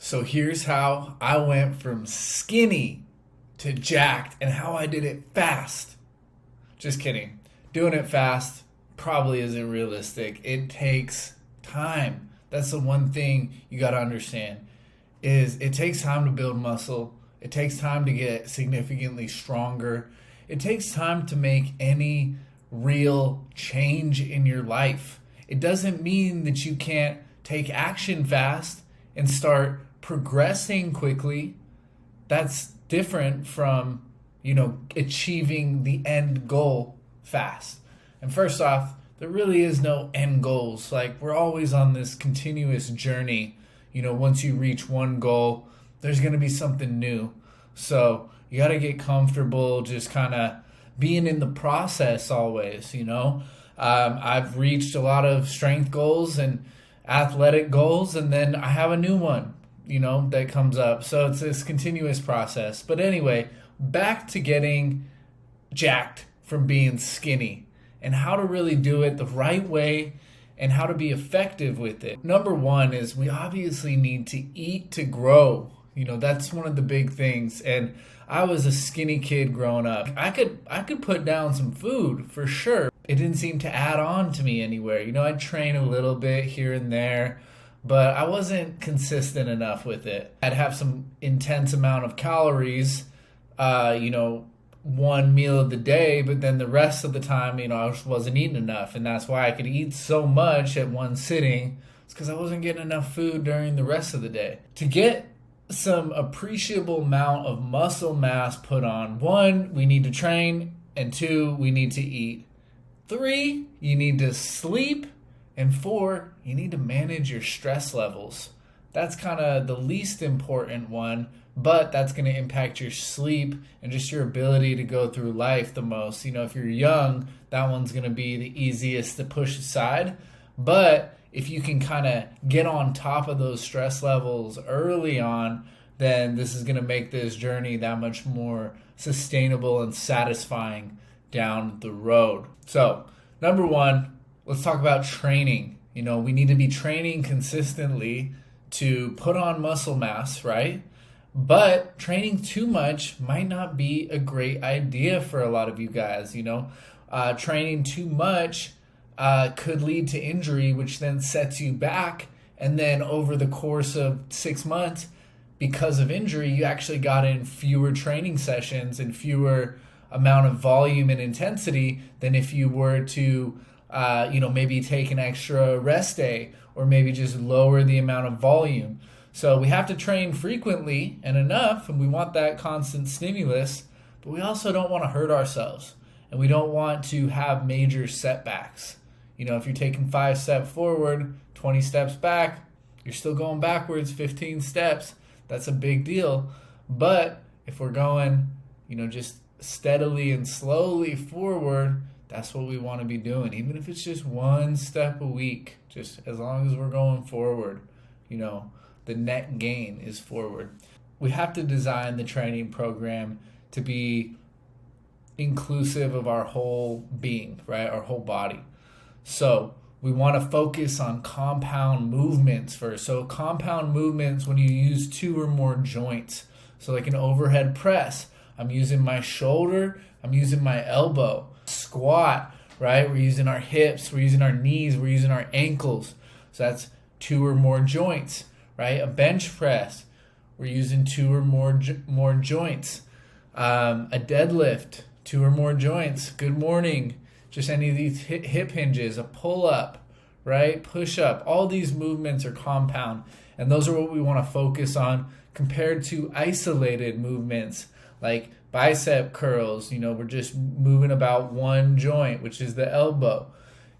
So here's how I went from skinny to jacked and how I did it fast. Just kidding. Doing it fast probably isn't realistic. It takes time. That's the one thing you got to understand is it takes time to build muscle. It takes time to get significantly stronger. It takes time to make any real change in your life. It doesn't mean that you can't take action fast and start progressing quickly. That's different from, achieving the end goal fast. And first off, there really is no end goals. Like, we're always on this continuous journey. Once you reach one goal, there's going to be something new. So you got to get comfortable just kind of being in the process always, I've reached a lot of strength goals and athletic goals, and then I have a new one, that comes up. So it's this continuous process. But anyway, back to getting jacked from being skinny and how to really do it the right way and how to be effective with it. Number one is we obviously need to eat to grow. That's one of the big things. And I was a skinny kid growing up. I could put down some food for sure. It didn't seem to add on to me anywhere. I'd train a little bit here and there, but I wasn't consistent enough with it. I'd have some intense amount of calories, one meal of the day, but then the rest of the time, I just wasn't eating enough. And that's why I could eat so much at one sitting. It's because I wasn't getting enough food during the rest of the day. To get some appreciable amount of muscle mass put on, 1, we need to train, and 2, we need to eat. 3, you need to sleep, and 4, you need to manage your stress levels. That's kind of the least important one, but that's going to impact your sleep and just your ability to go through life the most. If you're young, that one's going to be the easiest to push aside, but if you can kind of get on top of those stress levels early on, then this is going to make this journey that much more sustainable and satisfying down the road. So, number one, let's talk about training. We need to be training consistently to put on muscle mass, right? But training too much might not be a great idea for a lot of you guys. Training too much could lead to injury, which then sets you back. And then over the course of 6 months, because of injury, you actually got in fewer training sessions and fewer amount of volume and intensity than if you were to, maybe take an extra rest day or maybe just lower the amount of volume. So we have to train frequently and enough, and we want that constant stimulus, but we also don't want to hurt ourselves, and we don't want to have major setbacks. If you're taking 5 steps forward, 20 steps back, you're still going backwards 15 steps. That's a big deal. But if we're going, just steadily and slowly forward, that's what we want to be doing. Even if it's just 1 step a week, just as long as we're going forward, the net gain is forward. We have to design the training program to be inclusive of our whole being, right? Our whole body. So we want to focus on compound movements first. So compound movements when you use 2 or more joints. So like an overhead press, I'm using my shoulder, I'm using my elbow. Squat, right? We're using our hips, we're using our knees, we're using our ankles. So that's 2 or more joints, right? A bench press, we're using 2 or more joints. A deadlift, 2 or more joints. Good morning. Just any of these hip hinges, a pull-up, right? Push-up. All these movements are compound, and those are what we want to focus on compared to isolated movements like bicep curls. We're just moving about one joint, which is the elbow.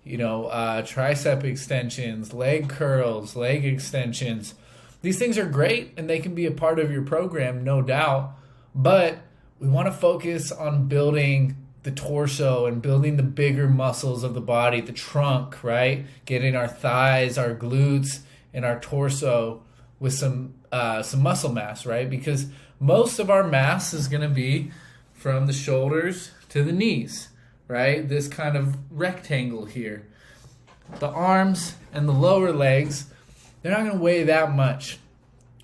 Tricep extensions, leg curls, leg extensions. These things are great, and they can be a part of your program, no doubt, but we want to focus on building the torso and building the bigger muscles of the body, the trunk, right? Getting our thighs, our glutes, and our torso with some muscle mass, right? Because most of our mass is going to be from the shoulders to the knees, right? This kind of rectangle here. The arms and the lower legs, they're not going to weigh that much.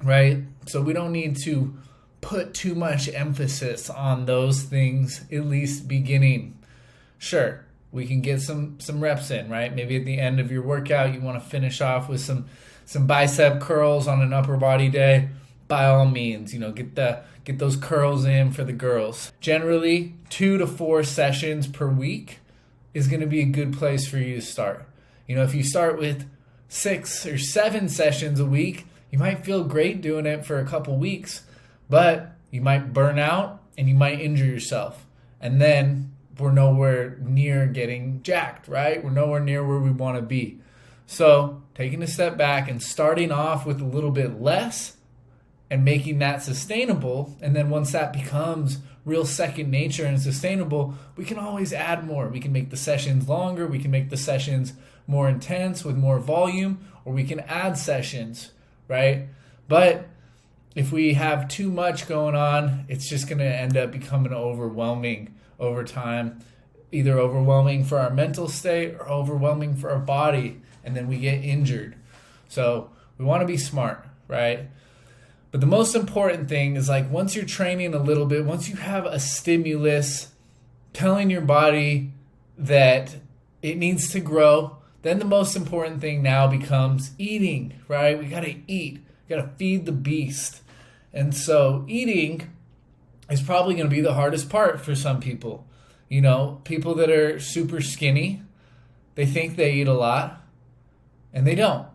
right? So we don't need to put too much emphasis on those things, at least beginning. Sure, we can get some reps in, right? Maybe at the end of your workout, you want to finish off with some bicep curls on an upper body day. By all means, get those curls in for the girls. Generally, 2 to 4 sessions per week is going to be a good place for you to start. If you start with 6 or 7 sessions a week, you might feel great doing it for a couple weeks, but you might burn out and you might injure yourself. And then we're nowhere near getting jacked, right? We're nowhere near where we want to be. So taking a step back and starting off with a little bit less and making that sustainable. And then once that becomes real second nature and sustainable, we can always add more. We can make the sessions longer. We can make the sessions more intense with more volume, or we can add sessions, right? But if we have too much going on, it's just going to end up becoming overwhelming over time, either overwhelming for our mental state or overwhelming for our body, and then we get injured. So we want to be smart, right? But the most important thing is, like, once you're training a little bit, once you have a stimulus telling your body that it needs to grow, then the most important thing now becomes eating, right? We got to eat. We got to feed the beast. And so eating is probably going to be the hardest part for some people. People that are super skinny, they think they eat a lot, and they don't.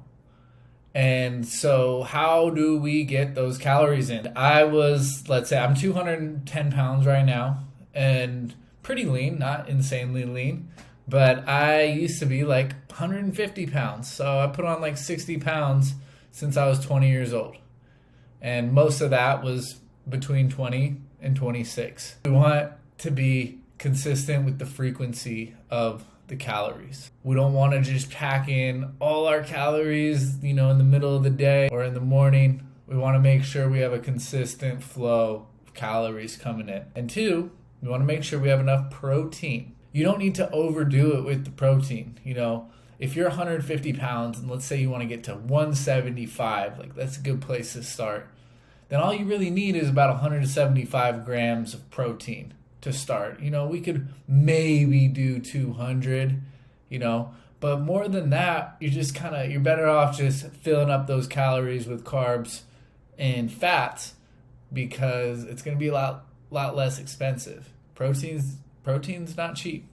And so how do we get those calories in? Let's say I'm 210 pounds right now, and pretty lean, not insanely lean, but I used to be like 150 pounds. So I put on like 60 pounds since I was 20 years old. And most of that was between 20 and 26. We want to be consistent with the frequency of the calories. We don't want to just pack in all our calories, in the middle of the day or in the morning. We want to make sure we have a consistent flow of calories coming in. And 2, we want to make sure we have enough protein. You don't need to overdo it with the protein. If you're 150 pounds and let's say you want to get to 175, like that's a good place to start, then all you really need is about 175 grams of protein to start. We could maybe do 200, but more than that, you're better off just filling up those calories with carbs and fats, because it's going to be a lot less expensive. Protein's not cheap.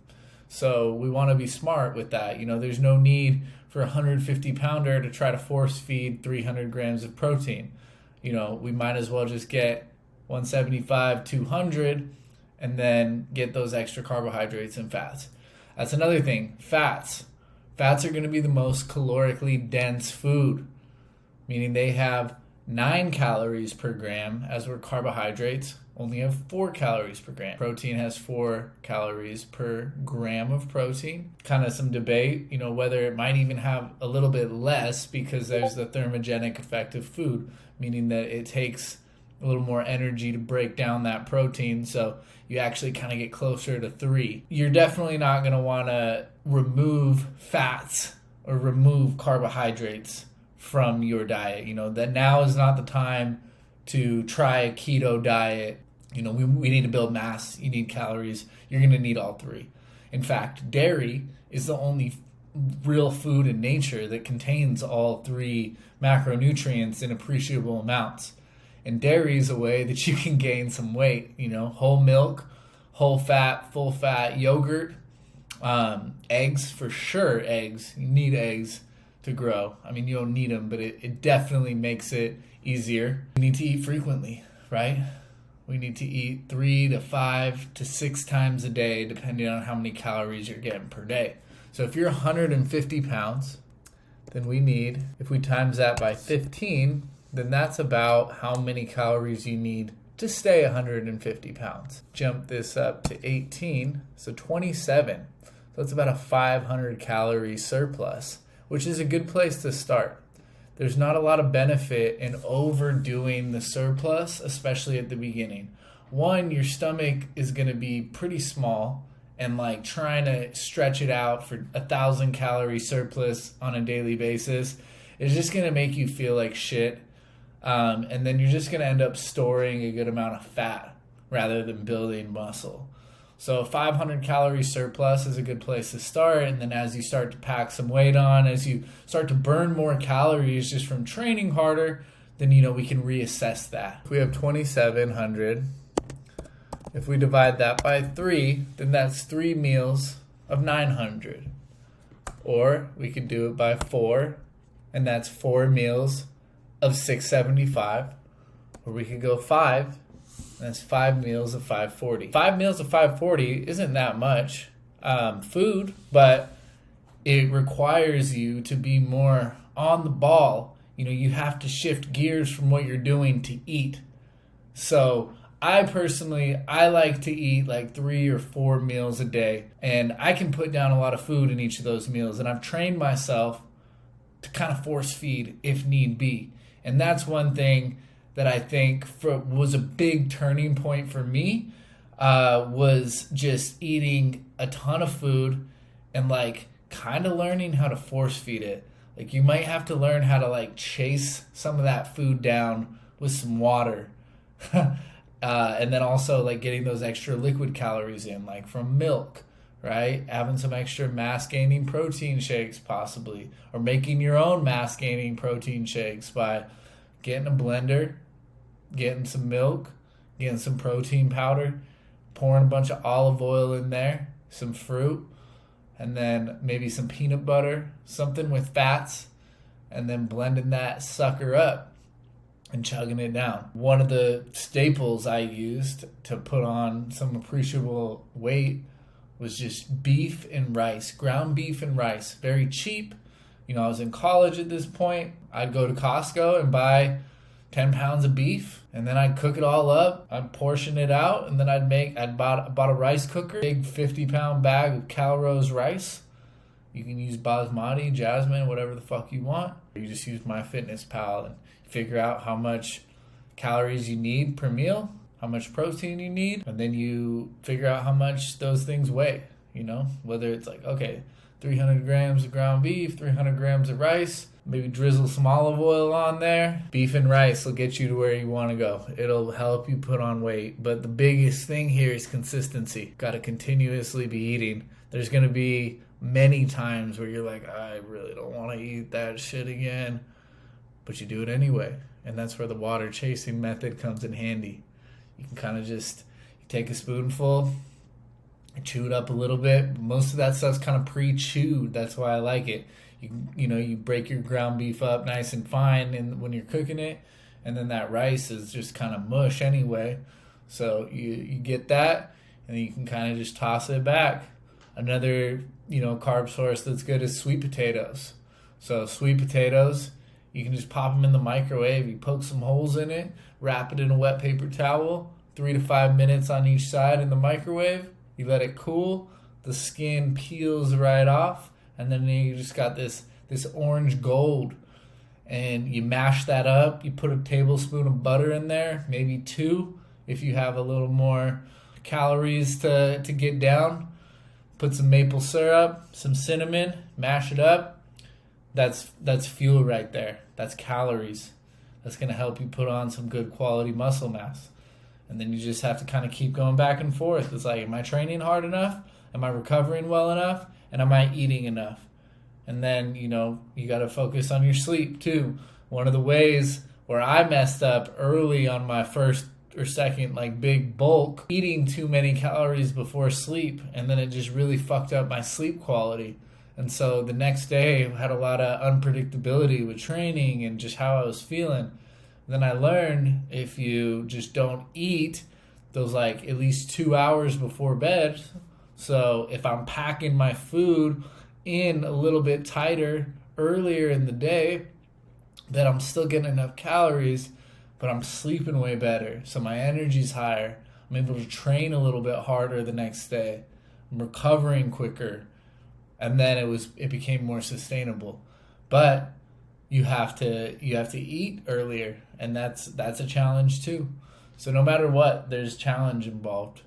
So we want to be smart with that. There's no need for a 150 pounder to try to force feed 300 grams of protein. We might as well just get 175, 200, and then get those extra carbohydrates and fats. That's another thing. Fats. Fats are going to be the most calorically dense food, meaning they have 9 calories per gram, as where carbohydrates only have 4 calories per gram. Protein has 4 calories per gram of protein. Kind of some debate, whether it might even have a little bit less, because there's the thermogenic effect of food, meaning that it takes a little more energy to break down that protein, so you actually kind of get closer to 3. You're definitely not going to want to remove fats or remove carbohydrates from your diet. That now is not the time to try a keto diet. We need to build mass. You need calories. You're going to need all 3. In fact, dairy is the only real food in nature that contains all 3 macronutrients in appreciable amounts. And dairy is a way that you can gain some weight. Whole milk, whole fat, full fat yogurt, eggs, for sure. Eggs, you need eggs to grow. You don't need them, but it definitely makes it easier. We need to eat frequently, right? We need to eat 3 to 5 to 6 times a day, depending on how many calories you're getting per day. So if you're 150 pounds, then if we times that by 15, then that's about how many calories you need to stay 150 pounds. Jump this up to 18, so 27. So that's about a 500 calorie surplus, which is a good place to start. There's not a lot of benefit in overdoing the surplus, especially at the beginning. One, your stomach is going to be pretty small, and like trying to stretch it out for 1,000 calorie surplus on a daily basis is just going to make you feel like shit. And then you're just going to end up storing a good amount of fat rather than building muscle. So a 500 calorie surplus is a good place to start. And then as you start to pack some weight on, as you start to burn more calories just from training harder, then, we can reassess that. If we have 2,700, if we divide that by 3, then that's 3 meals of 900. Or we could do it by 4, and that's 4 meals of 675. Or we could go 5, and that's 5 meals of 540. 5 meals of 540 isn't that much food, but it requires you to be more on the ball. You have to shift gears from what you're doing to eat. So I like to eat like 3 or 4 meals a day, and I can put down a lot of food in each of those meals, and I've trained myself to kind of force feed if need be. And that's one thing that I think was a big turning point for me, was just eating a ton of food and like kind of learning how to force feed it. Like you might have to learn how to like chase some of that food down with some water. And then also like getting those extra liquid calories in, like from milk, right? Having some extra mass gaining protein shakes possibly, or making your own mass gaining protein shakes by getting a blender, getting some milk, getting some protein powder, pouring a bunch of olive oil in there, some fruit, and then maybe some peanut butter, something with fats, and then blending that sucker up and chugging it down. One of the staples I used to put on some appreciable weight was just beef and rice, ground beef and rice. Very cheap. I was in college at this point. I'd go to Costco and buy 10 pounds of beef, and then I'd cook it all up. I'd portion it out, and then I bought a rice cooker, big 50-pound bag of Calrose rice. You can use basmati, jasmine, whatever the fuck you want. You just use MyFitnessPal and figure out how much calories you need per meal, how much protein you need, and then you figure out how much those things weigh, whether it's like, okay, 300 grams of ground beef, 300 grams of rice, maybe drizzle some olive oil on there. Beef and rice will get you to where you want to go. It'll help you put on weight. But the biggest thing here is consistency. Got to continuously be eating. There's going to be many times where you're like, I really don't want to eat that shit again. But you do it anyway. And that's where the water chasing method comes in handy. You can kind of just take a spoonful, chew it up a little bit. Most of that stuff's kind of pre-chewed. That's why I like it. You break your ground beef up nice and fine and when you're cooking it, and then that rice is just kind of mush anyway. So you get that, and then you can kind of just toss it back. Another, carb source that's good is sweet potatoes. So sweet potatoes, you can just pop them in the microwave. You poke some holes in it, wrap it in a wet paper towel, 3 to 5 minutes on each side in the microwave. You let it cool, the skin peels right off, and then you just got this orange gold. And you mash that up. You put a tablespoon of butter in there, maybe 2 if you have a little more calories to get down. Put some maple syrup, some cinnamon, mash it up. That's fuel right there. That's calories. That's going to help you put on some good quality muscle mass. And then you just have to kind of keep going back and forth. It's like, am I training hard enough? Am I recovering well enough? And am I eating enough? And then, you got to focus on your sleep too. One of the ways where I messed up early on my first or second big bulk, eating too many calories before sleep, and then it just really fucked up my sleep quality. And so the next day I had a lot of unpredictability with training and just how I was feeling. Then I learned if you just don't eat those at least 2 hours before bed. So if I'm packing my food in a little bit tighter earlier in the day, then I'm still getting enough calories, but I'm sleeping way better. So my energy's higher. I'm able to train a little bit harder the next day. I'm recovering quicker. And then it became more sustainable. But you have to eat earlier, and that's a challenge too. So no matter what, there's challenge involved.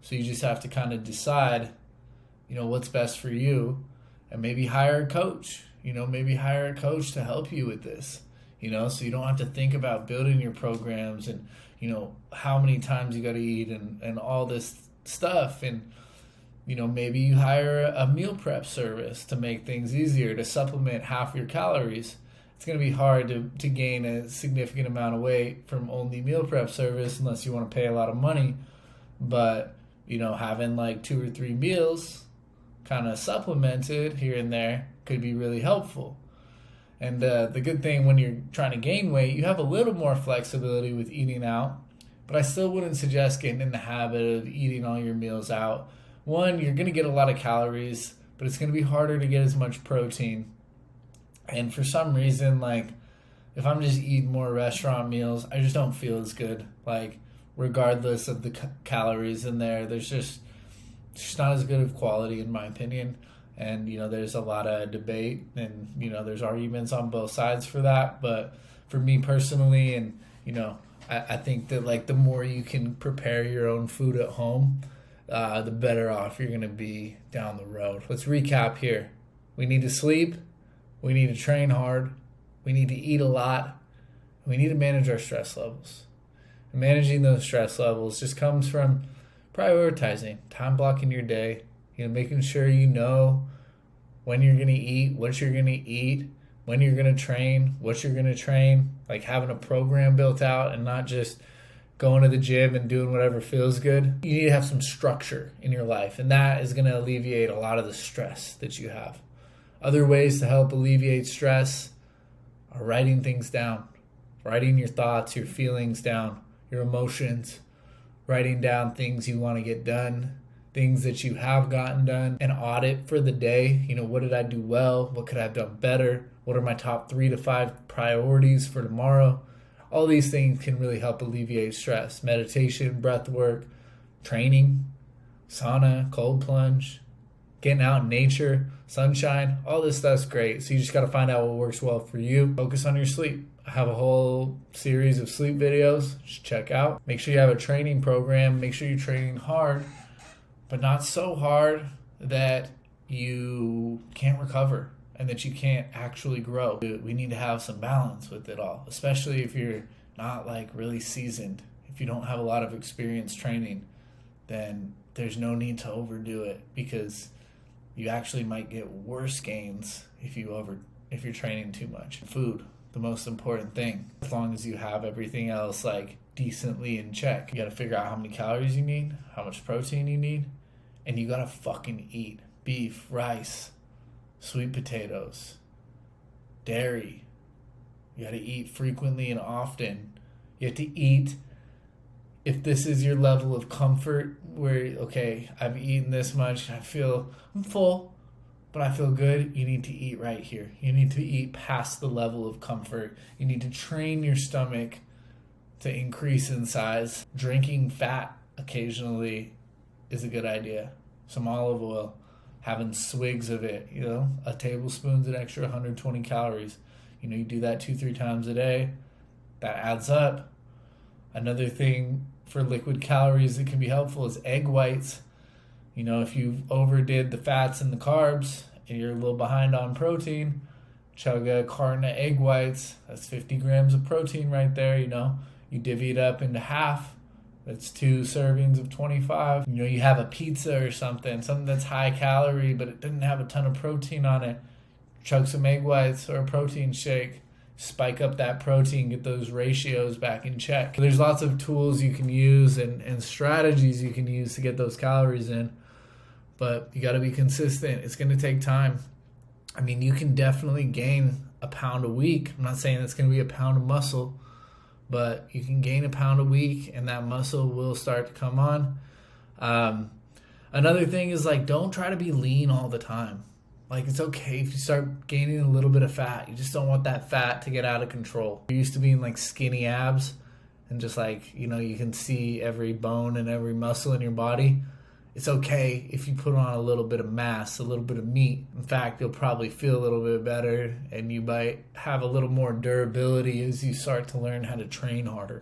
So you just have to kind of decide, what's best for you, and maybe hire a coach. Maybe hire a coach to help you with this. so you don't have to think about building your programs and, how many times you got to eat and all this stuff. And, maybe you hire a meal prep service to make things easier, to supplement half your calories. It's going to be hard to gain a significant amount of weight from only meal prep service unless you want to pay a lot of money. But, having like 2 or 3 meals kind of supplemented here and there could be really helpful. And the good thing when you're trying to gain weight, you have a little more flexibility with eating out, but I still wouldn't suggest getting in the habit of eating all your meals out. One, you're going to get a lot of calories, but it's going to be harder to get as much protein. And for some reason, like, if I'm just eating more restaurant meals, I just don't feel as good. Like, regardless of the calories in there, there's just not as good of quality in my opinion. And, there's a lot of debate and, there's arguments on both sides for that. But for me personally, and, I think that, like, the more you can prepare your own food at home, the better off you're going to be down the road. Let's recap here. We need to sleep. We need to train hard. We need to eat a lot. We need to manage our stress levels. And managing those stress levels just comes from prioritizing, time blocking your day, making sure you know when you're going to eat, what you're going to eat, when you're going to train, what you're going to train, like having a program built out and not just going to the gym and doing whatever feels good. You need to have some structure in your life, and that is going to alleviate a lot of the stress that you have. Other ways to help alleviate stress are writing things down, writing your thoughts, your feelings down, your emotions, writing down things you want to get done, things that you have gotten done, an audit for the day. What did I do well? What could I have done better? What are my top 3 to 5 priorities for tomorrow? All these things can really help alleviate stress. Meditation, breath work, training, sauna, cold plunge, getting out in nature, sunshine, all this stuff's great. So you just got to find out what works well for you. Focus on your sleep. I have a whole series of sleep videos. Just check out. Make sure you have a training program. Make sure you're training hard, but not so hard that you can't recover and that you can't actually grow. We need to have some balance with it all, especially if you're not like really seasoned. If you don't have a lot of experience training, then there's no need to overdo it because you actually might get worse gains if you're training too much. Food, the most important thing. As long as you have everything else like decently in check, you got to figure out how many calories you need, how much protein you need, and you got to fucking eat beef, rice, sweet potatoes, dairy. You got to eat frequently and often. You have to eat if this is your level of comfort where, okay, I've eaten this much, I'm full, but I feel good. You need to eat right here. You need to eat past the level of comfort. You need to train your stomach to increase in size. Drinking fat occasionally is a good idea. Some olive oil, having swigs of it, a tablespoon's an extra 120 calories. You do that 2-3 times a day. That adds up. Another thing for liquid calories that can be helpful is egg whites. If you overdid the fats and the carbs and you're a little behind on protein, chug a carton of egg whites. That's 50 grams of protein right there. You divvy it up into half. That's 2 servings of 25. You have a pizza or something that's high calorie, but it doesn't have a ton of protein on it. Chug some egg whites or a protein shake. Spike up that protein, get those ratios back in check. There's lots of tools you can use and strategies you can use to get those calories in, but you got to be consistent. It's going to take time. You can definitely gain a pound a week. I'm not saying it's going to be a pound of muscle, but you can gain a pound a week and that muscle will start to come on. Another thing is don't try to be lean all the time. It's okay if you start gaining a little bit of fat. You just don't want that fat to get out of control. You're used to being skinny abs and just you can see every bone and every muscle in your body. It's okay if you put on a little bit of mass, a little bit of meat. In fact, you'll probably feel a little bit better and you might have a little more durability as you start to learn how to train harder.